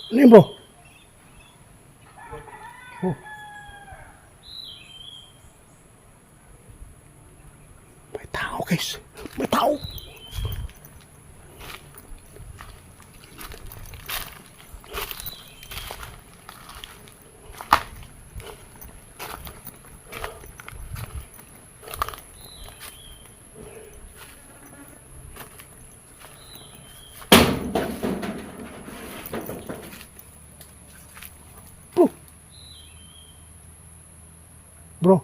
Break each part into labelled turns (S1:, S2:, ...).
S1: Ano yun, bro? Oh, may tao, guys. May tao. Bro. Bro.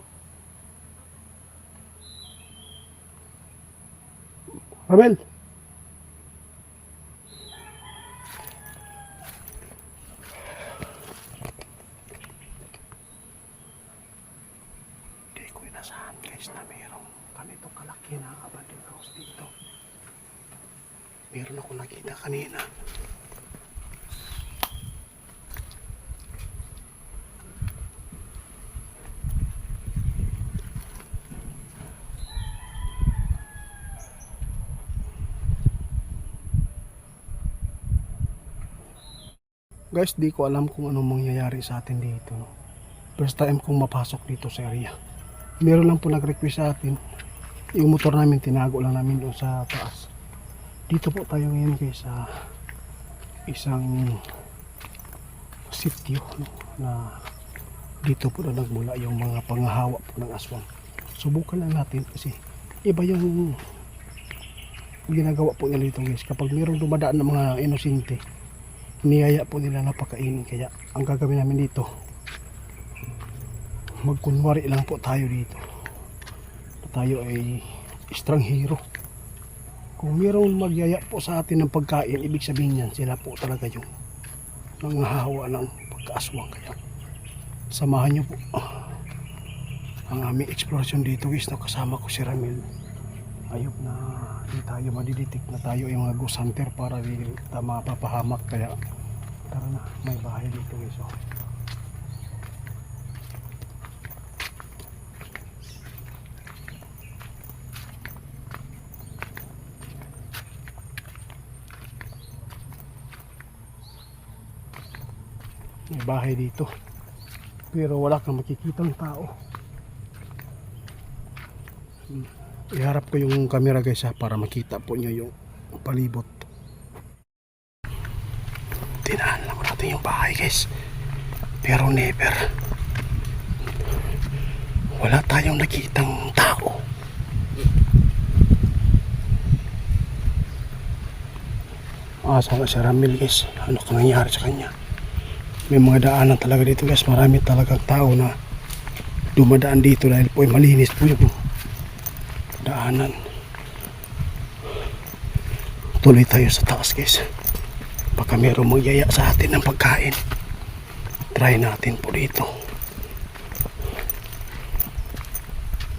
S1: Ramel. Hindi ko inasahan, guys, na mayroong ganito kalaki na abandoned house dito. Meron ako nakita kanina. Guys, di ko alam kung anong mangyayari sa atin dito, no? First time kong mapasok dito sa area. Meron lang po nag-request sa atin. Yung motor namin, tinago lang namin doon sa taas. Dito po tayo ngayon guys sa isang sitio, no? Na dito po na nagmula yung mga panghahawa po ng aswang. Subukan lang natin kasi iba yung ginagawa po nila dito guys. Kapag mayroong dumadaan ng mga inosente, niyaya po nila na pakainin. Kaya ang gagawin namin dito, magkunwari lang po tayo dito na tayo ay estranghero. Kung mayroong magyaya po sa atin ng pagkain, ibig sabihin yan, sila po talaga yung nanghahawa ng pagkaaswang. Kaya samahan nyo po ang aming exploration dito guys, no? Kasama ko si Ramel. Ayop na di tayo madidetect na tayo yung mga ghost hunter para di kita mapapahamak. Kaya tara na, may bahay dito guys, oh. May bahay dito pero wala kang makikitang tao. Iharap ko yung camera guys, ha, para makita po nyo yung palibot. Tinaan lang natin yung bahay guys, pero never, wala tayong nakitang tao. Sana si Ramil guys, ano kang nangyari sa kanya. May mga daanan talaga dito guys, marami talagang tao na dumadaan dito dahil po ay malinis po yung daanan. Tuloy tayo sa taas guys, baka mayroong magyaya sa atin ng pagkain. Try natin po dito.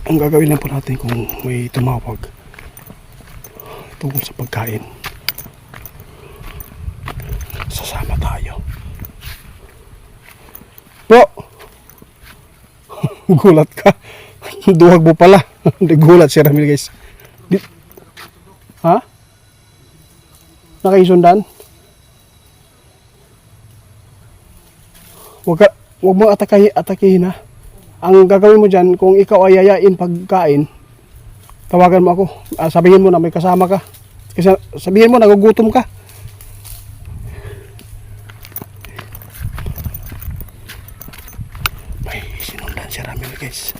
S1: Ang gagawin lang po natin kung may tumawag tungkol sa pagkain, sasama tayo. Bro, gulat ka. Duwag mo pala. Gulat si Ramil guys. Ha? Nakaisundan? Huwag mo atakihin, ha. Ang gagawin mo dyan, kung ikaw ay yayain pagkain, tawagan mo ako. Sabihin mo na may kasama ka. Kasi sabihin mo nagugutom ka. May sinundan si Ramil guys.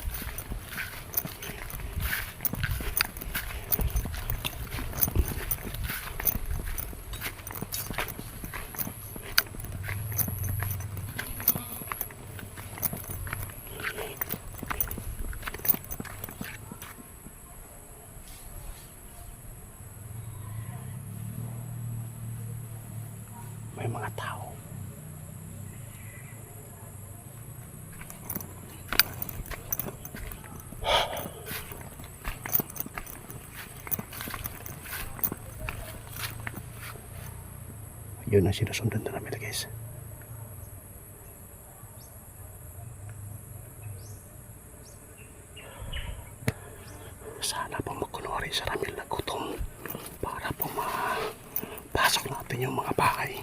S1: May mga tao. Yun ang sinusundan na namin guys. Sana po magkunwari sa Ramil na gutom para po mapasok natin yung mga bahay.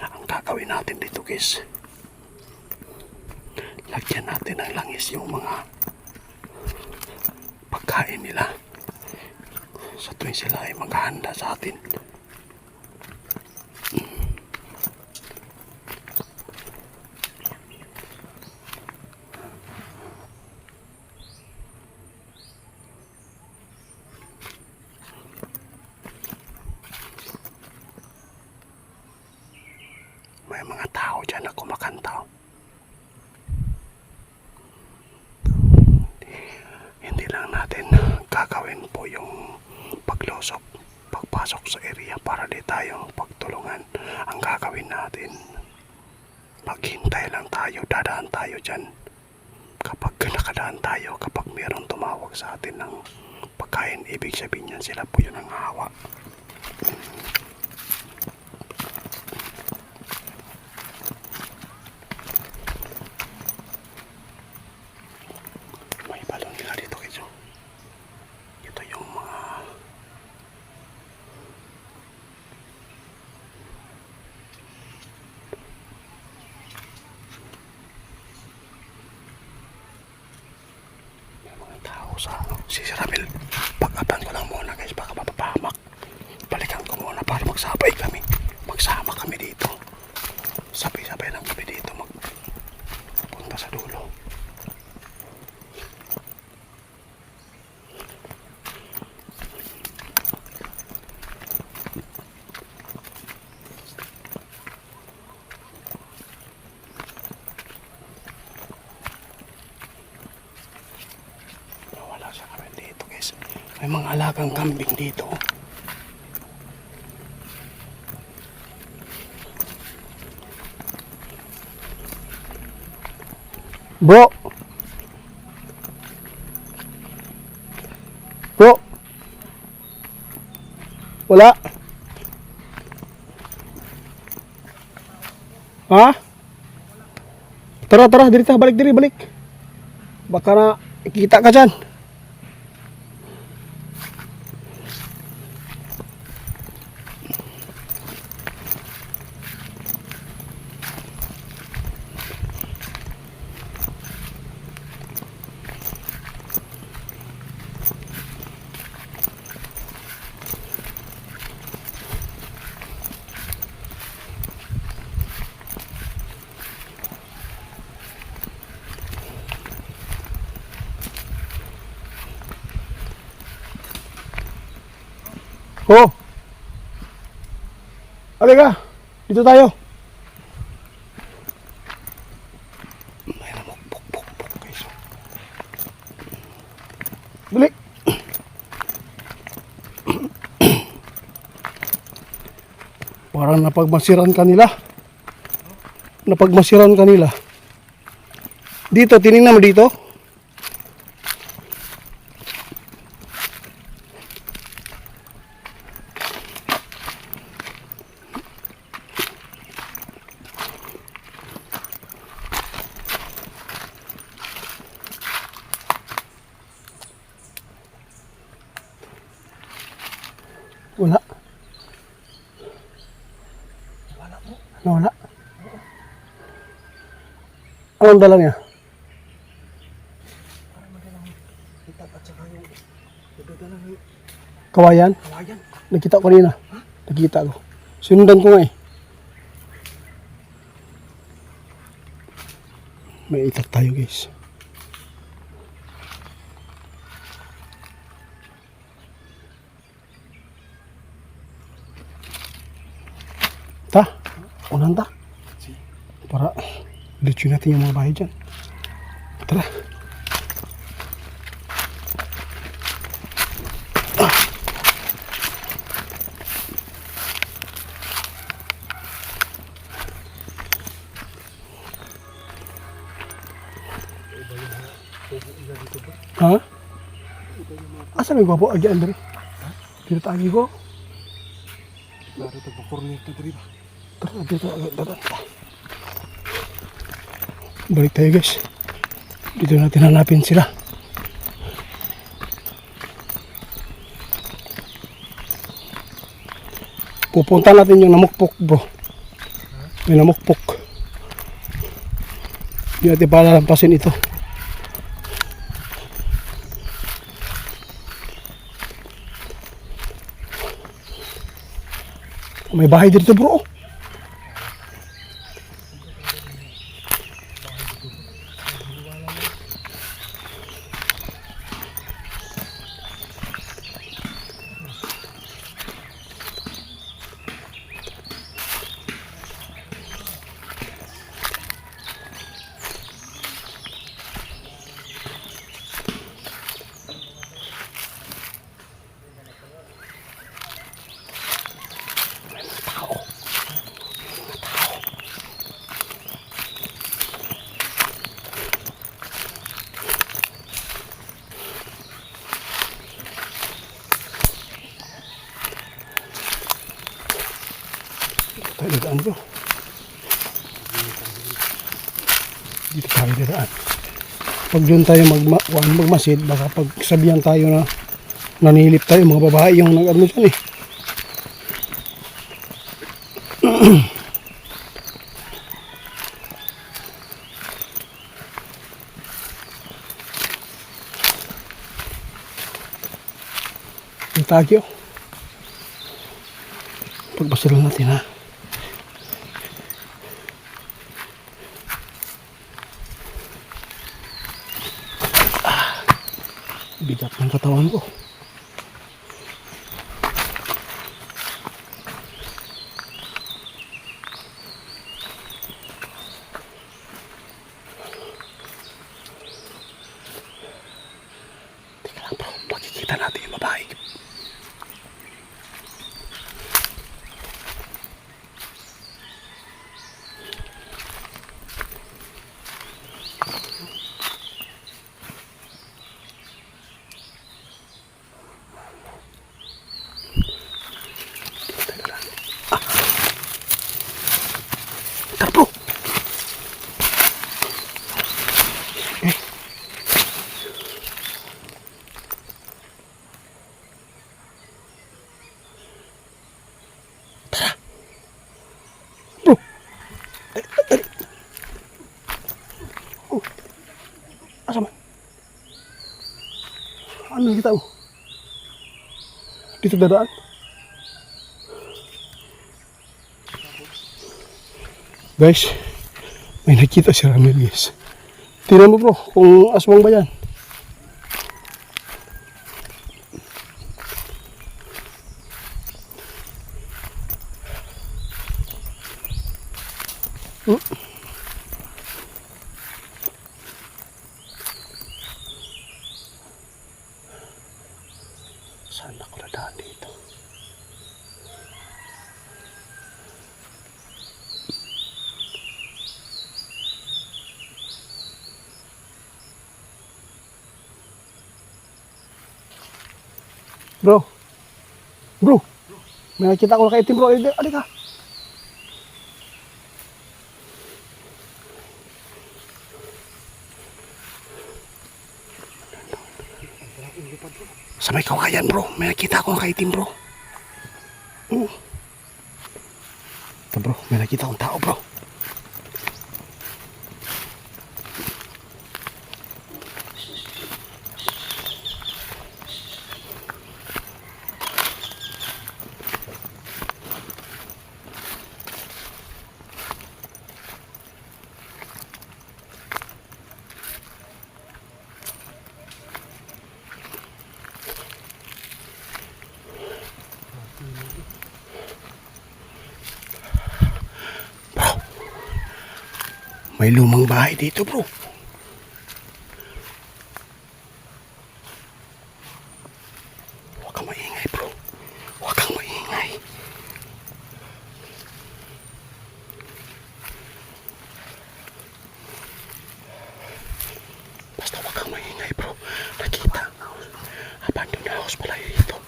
S1: Ang gagawin natin dito, guys. Lagyan natin ng langis yung mga pagkain nila sa tuwing sila ay maghahanda sa atin. May mga tao dyan na kumakanta. Hindi lang natin gagawin po yung paglusok, pagpasok sa area para di tayo pagtulungan. Ang gagawin natin, maghintay lang tayo, dadaan tayo dyan. Kapag nakadaan tayo, kapag mayroong tumawag sa atin ng pagkain, ibig sabihin yan sila po yun ang hawa. May balon nila dito guys. Ito yung mga tao sa si Ramil. Pag-apan ko lang muna guys, baka mapapahamak. Balikan ko muna para magsabay kami. Magsama kami dito. Sabay-sabay lang kami dito magpunta sa dulo. May mga alagang kambing dito. Bro. Bro. Wala. Ha? Tara, tara, diri ta, balik diri, balik. Baka na ikita ka dyan. Oh. Halika. Dito tayo. May namukpuk guys. Balik. Parang napagmasiran kanila. Napagmasiran kanila. Dito, tinignan mo dito. Wala. Wala. Anong dala niya? Kawayan? Kawayan. Nakita ko kanina. Nakita ko. Sinundan ko nga eh. May itak tayo guys. Ta, unan ta. Para lutsin natin yung mga bahay dyan. Tara. Ha? Asa may gwapo agi Andre? Dito taagi ko. Dari tagpo-cornito diri ba? Tara dito agad. Balik tayo guys. Dito natin hanapin sila. Pupunta natin yung namukpok bro. May namukpok. Hindi natin palalampasin ito. May bahay dito bro. Tayo daan bro. Dito tayo daan. Pag doon tayo magmasid, baka pag sabihan tayo na nanilip tayo, mga babae yung nag-ano dyan eh. Yung tagyo. Pagbasalan natin ha. Bigat ng katawan ko. Teka lang bro, makikita natin yung babae. Bro. Tara. Bro. Oh. Asa man? Ano kita mo? Dito dadaan? Guys, may nakita si Ramirez. Tingnan mo bro, kung aswang ba yan. Saan ako nadaan dito? Bro. Bro. May nakita ko na kaitim bro. Alika. Sa may kawayan bro. May nakita ko na kaitim bro. Ito bro. May nakita akong tao bro. May lumang bahay dito bro. Huwag kang maingay bro. Huwag kang maingay. Basta huwag kang maingay bro. Nakita. Abandoned house pala dito.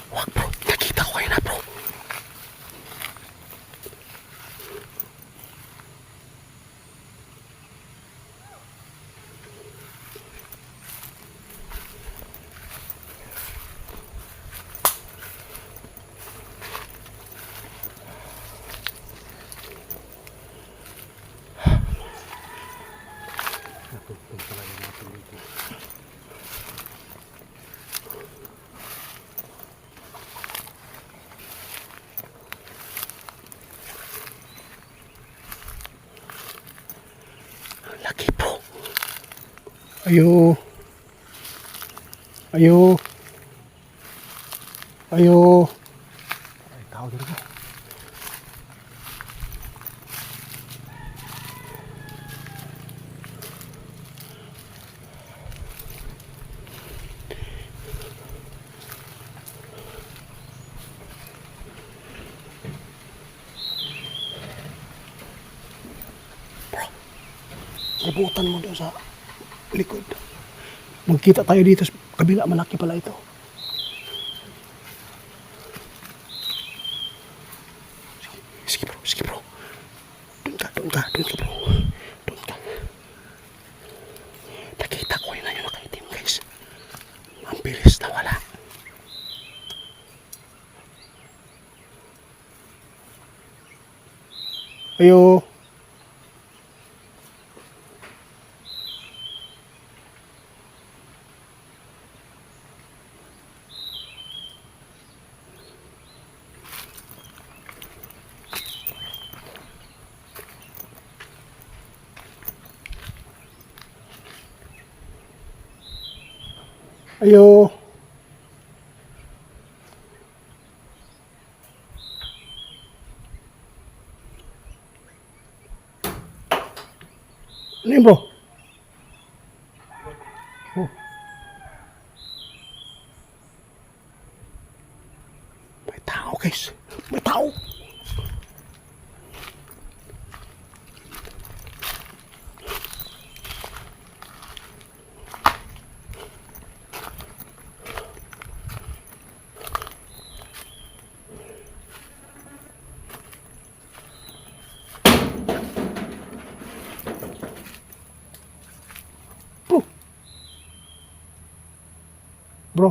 S1: Huwag bro. Nakita ko kayo na bro.
S2: Tutong talaga natin dito.
S1: Laki po. Ayo. Ayo. Ayo. Ay, tao dito. Ibutan mo doon sa likod. Magkita tayo dito sa kabila. Malaki pala ito. Sige bro, sige bro. Doon ka bro. Doon ka. Nakita ko yun na yun nakaitim guys. Ang bilis na wala. Ayo. Ayo. Ano yun bro? Oh. May tao guys. May tao. Bro. Bro.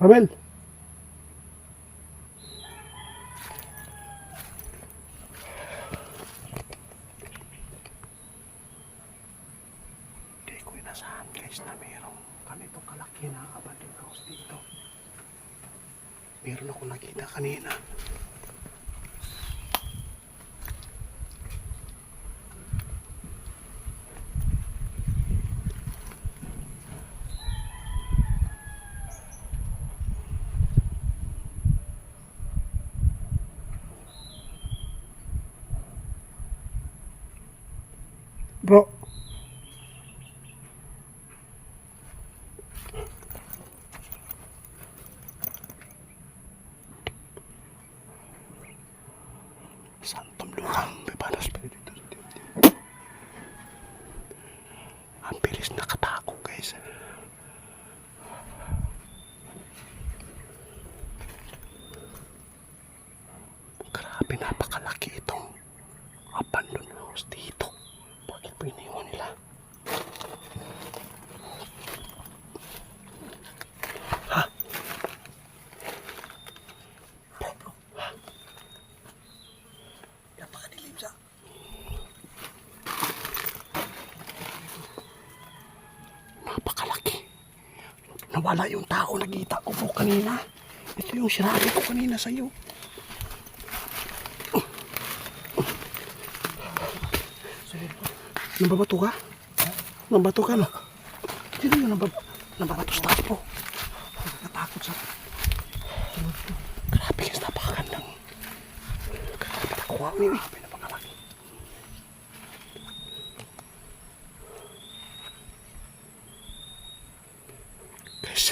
S1: Ramel. Hindi ko inasahan guys na mayroong ganitong kalaki na abandoned house dito. Meron ako nakita kanina. Bro. Santom luang bebanas pwede dito. Ang bilis nakatago guys. Grabe, napakalaki itong abandoned house dito. Bakit pa iniwan nila? Ha? Bro. Ha? Napakadilim sa... Napakalaki. Nawala yung tao, nakita ko po kanina. Ito yung sinabi ko kanina sa'yo. Nambabato ka? Nambato ka no? Sino yung nambabato sa taas po? Natakot sa... Grabe guys, napakagandang. Grabe, nakuha ko niyo eh. Pinapakalaki. Guys,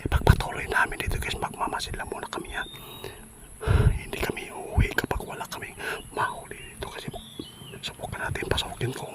S1: ipagpatuloy namin dito guys. Magmamasid lang muna kami ha. Hindi kami uuwi kapag wala kami mahuli dito kasi subukan natin pasukin kung